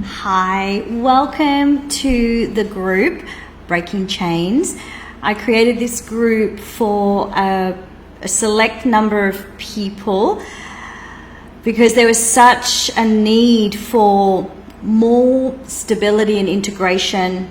Hi, welcome to the group Breaking Chains. I created this group for a select number of people because there was such a need for more stability and integration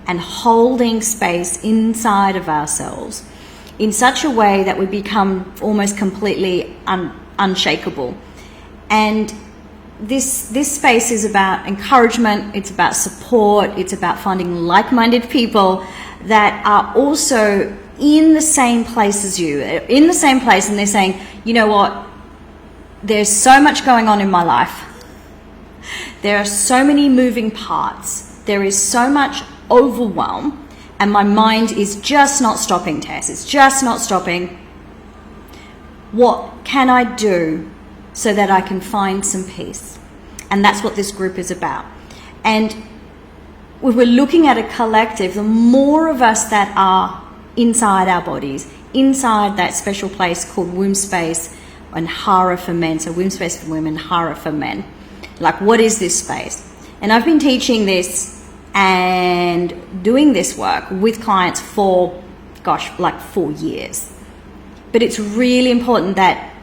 and holding space inside of ourselves in such a way that we become almost completely unshakable. And this space is about encouragement, it's about support, it's about finding like-minded people that are also in the same place as you, in the same place, and they're saying, you know what, there's so much going on in my life. There are so many moving parts. There is so much overwhelm, and my mind is just not stopping, Tess. It's just not stopping. What can I do so that I can find some peace? And that's what this group is about. And when we're looking at a collective, the more of us that are inside our bodies, inside that special place called womb space and hara for men, so womb space for women, hara for men. Like, what is this space? And I've been teaching this and doing this work with clients for, like 4 years. But it's really important that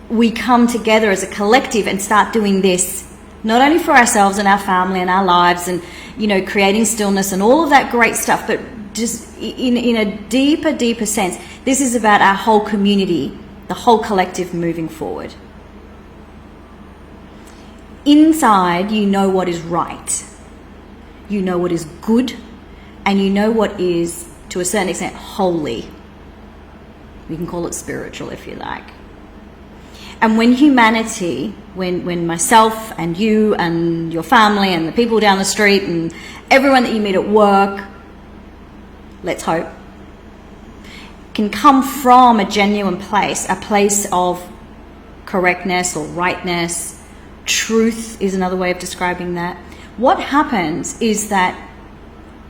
we come together as a collective and start doing this, not only for ourselves and our family and our lives and, you know, creating stillness and all of that great stuff, but just in a deeper sense, this is about our whole community, the whole collective moving forward. Inside, you know what is right, you know what is good, and you know what is, to a certain extent, holy. We can call it spiritual if you like. And when humanity, when myself and you and your family and the people down the street and everyone that you meet at work, let's hope, can come from a genuine place, a place of correctness or rightness, truth is another way of describing that. What happens is that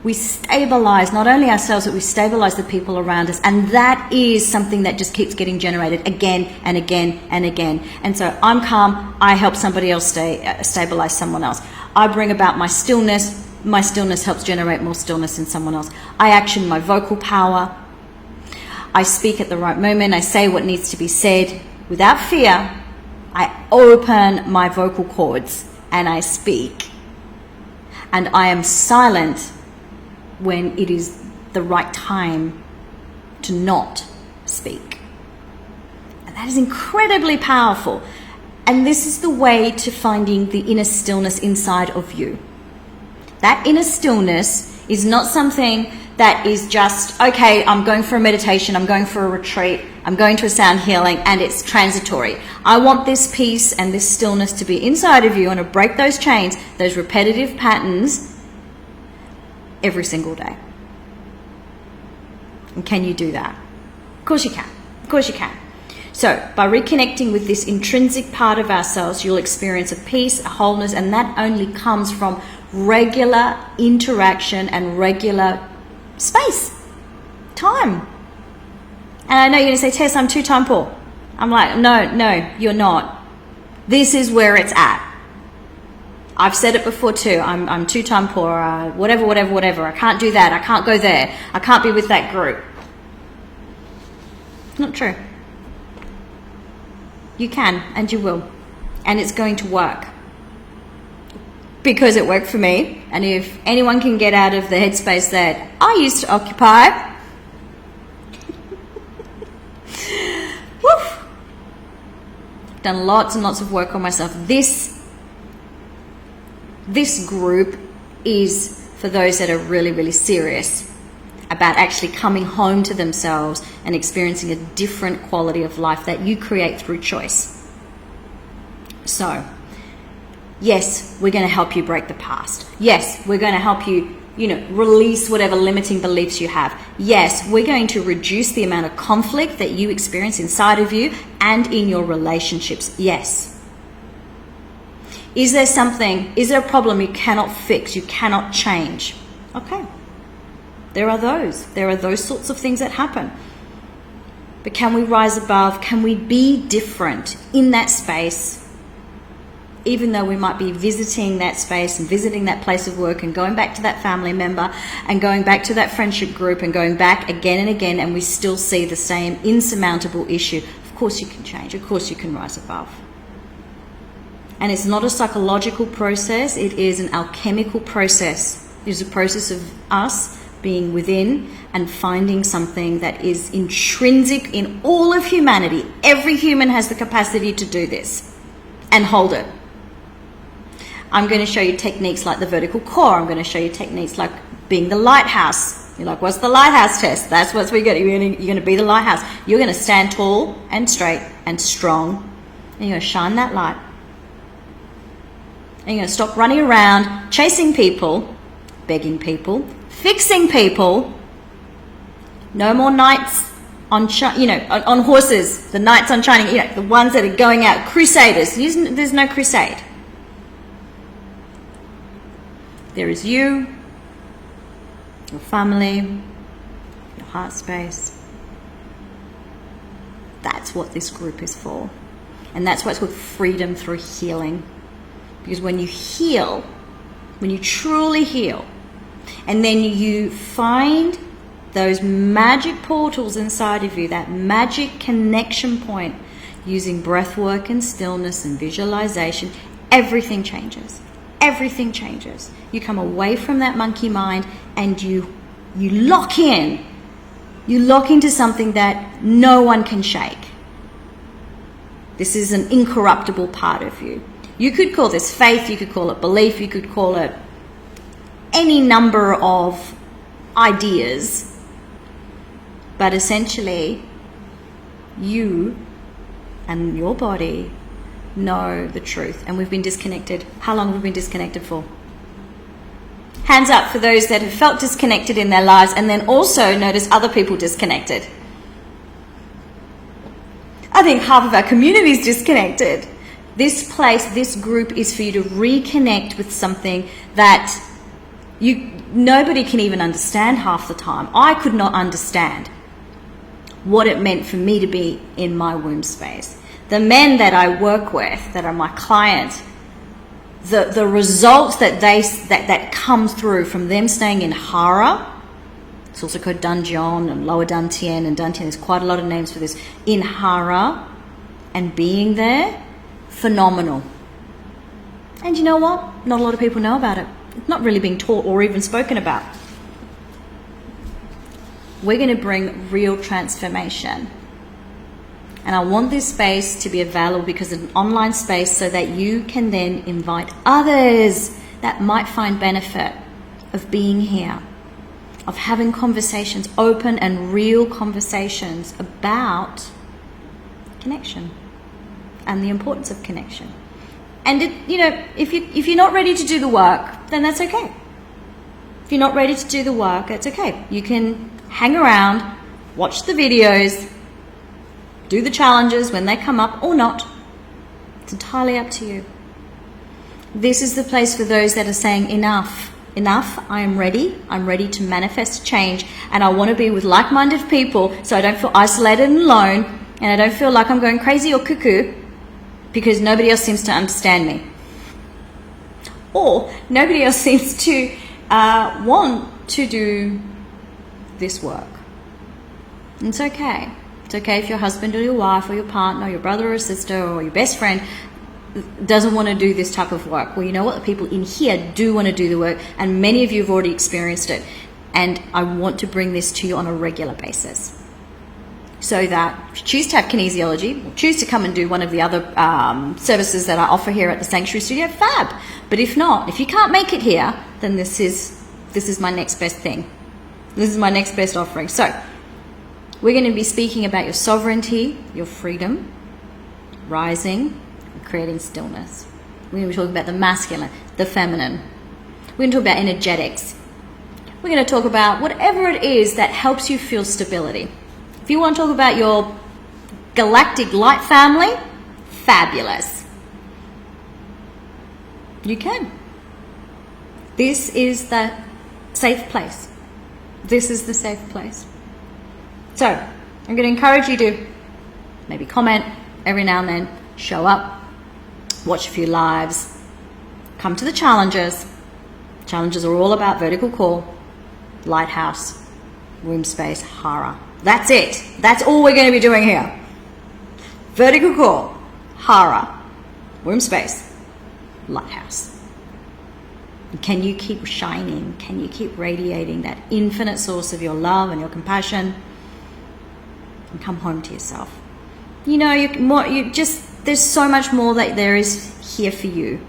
we stabilize not only ourselves, but we stabilize the people around us. And that is something that just keeps getting generated again and again and again. And so I'm calm, I help somebody else stabilize someone else. I bring about my stillness helps generate more stillness in someone else. I action my vocal power. I speak at the right moment. I say what needs to be said without fear. I open my vocal cords and I speak. And I am silent when it is the right time to not speak. And that is incredibly powerful. And this is the way to finding the inner stillness inside of you. That inner stillness is not something that is just, okay, I'm going for a meditation, I'm going for a retreat, I'm going to a sound healing, and it's transitory. I want this peace and this stillness to be inside of you and to break those chains, those repetitive patterns, every single day. And can you do that? Of course you can. Of course you can. So by reconnecting with this intrinsic part of ourselves, you'll experience a peace, a wholeness, and that only comes from regular interaction and regular space, time. And I know you're going to say, Tess, I'm too time poor. I'm like, no, you're not. This is where it's at. I've said it before too. I'm too time poor, whatever. I can't do that. I can't go there. I can't be with that group. Not true. You can and you will. And it's going to work. Because it worked for me. And if anyone can get out of the headspace that I used to occupy, woof, done lots and lots of work on myself. This group is for those that are really, really serious about actually coming home to themselves and experiencing a different quality of life that you create through choice. So, yes, we're going to help you break the past. Yes, we're going to help you, release whatever limiting beliefs you have. Yes, we're going to reduce the amount of conflict that you experience inside of you and in your relationships. Yes. Is there a problem you cannot fix, you cannot change? Okay. There are those sorts of things that happen. But can we rise above? Can we be different in that space even though we might be visiting that space and visiting that place of work and going back to that family member and going back to that friendship group and going back again and again, and we still see the same insurmountable issue, of course you can change, of course you can rise above. And it's not a psychological process, it is an alchemical process. It is a process of us being within and finding something that is intrinsic in all of humanity. Every human has the capacity to do this and hold it. I'm going to show you techniques like the vertical core. I'm going to show you techniques like being the lighthouse. You're like, what's the lighthouse test? That's what we get. You're going to be the lighthouse. You're going to stand tall and straight and strong, and you're going to shine that light. And you're going to stop running around chasing people, begging people, fixing people. No more knights on on horses. The knights on shining. The ones that are going out, crusaders. There's no crusade. There is you, your family, your heart space. That's what this group is for. And that's why it's called freedom through healing. Because when you heal, when you truly heal, and then you find those magic portals inside of you, that magic connection point, using breath work and stillness and visualization, everything changes. Everything changes. You come away from that monkey mind and you lock in. You lock into something that no one can shake. This is an incorruptible part of you. You could call this faith, you could call it belief, you could call it any number of ideas. But essentially, you and your body know the truth, and we've been disconnected. How long have we been disconnected for? Hands up for those that have felt disconnected in their lives and then also notice other people disconnected. I think half of our community is disconnected. This place, this group is for you to reconnect with something that nobody can even understand half the time. I could not understand what it meant for me to be in my womb space. The men that I work with, that are my clients, the results that come through from them staying in Hara, it's also called Danjian and Lower Dantian and Dantian, there's quite a lot of names for this, in Hara and being there, phenomenal. And you know what? Not a lot of people know about it. It's not really being taught or even spoken about. We're going to bring real transformation. And I want this space to be available because it's an online space so that you can then invite others that might find benefit of being here, of having conversations, open and real conversations about connection and the importance of connection. And if you're not ready to do the work, then that's okay. If you're not ready to do the work, it's okay. You can hang around, watch the videos, do the challenges when they come up or not. It's entirely up to you. This is the place for those that are saying enough. Enough, I am ready. I'm ready to manifest change, and I want to be with like-minded people so I don't feel isolated and alone, and I don't feel like I'm going crazy or cuckoo because nobody else seems to understand me. Or nobody else seems to want to do this work. And it's okay. It's okay if your husband or your wife or your partner or your brother or sister or your best friend doesn't want to do this type of work. Well, you know what? The people in here do want to do the work, and many of you have already experienced it. And I want to bring this to you on a regular basis. So that if you choose to have kinesiology, or choose to come and do one of the other services that I offer here at the Sanctuary Studio, fab. But if not, if you can't make it here, then this is my next best thing. This is my next best offering. So we're going to be speaking about your sovereignty, your freedom, rising, and creating stillness. We're going to be talking about the masculine, the feminine. We're going to talk about energetics. We're going to talk about whatever it is that helps you feel stability. If you want to talk about your galactic light family, fabulous. You can. This is the safe place. This is the safe place. So, I'm going to encourage you to maybe comment every now and then, show up, watch a few lives, come to the challenges. Challenges are all about vertical core, lighthouse, womb space, hara. That's it. That's all we're going to be doing here. Vertical core, hara, womb space, lighthouse. Can you keep shining? Can you keep radiating that infinite source of your love and your compassion? And come home to yourself. You know, there's so much more that there is here for you.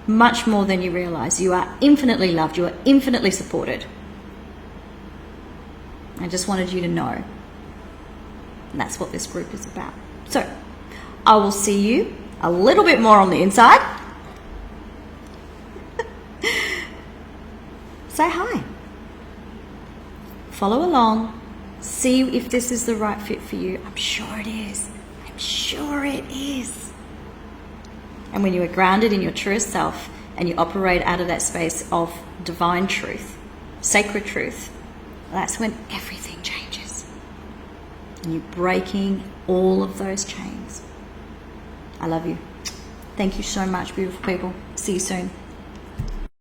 Much more than you realize. You are infinitely loved. You are infinitely supported. I just wanted you to know. And that's what this group is about. So, I will see you a little bit more on the inside. Say hi. Follow along. See if this is the right fit for you. I'm sure it is. I'm sure it is. And when you are grounded in your truest self and you operate out of that space of divine truth, sacred truth, that's when everything changes. And you're breaking all of those chains. I love you. Thank you so much, beautiful people. See you soon.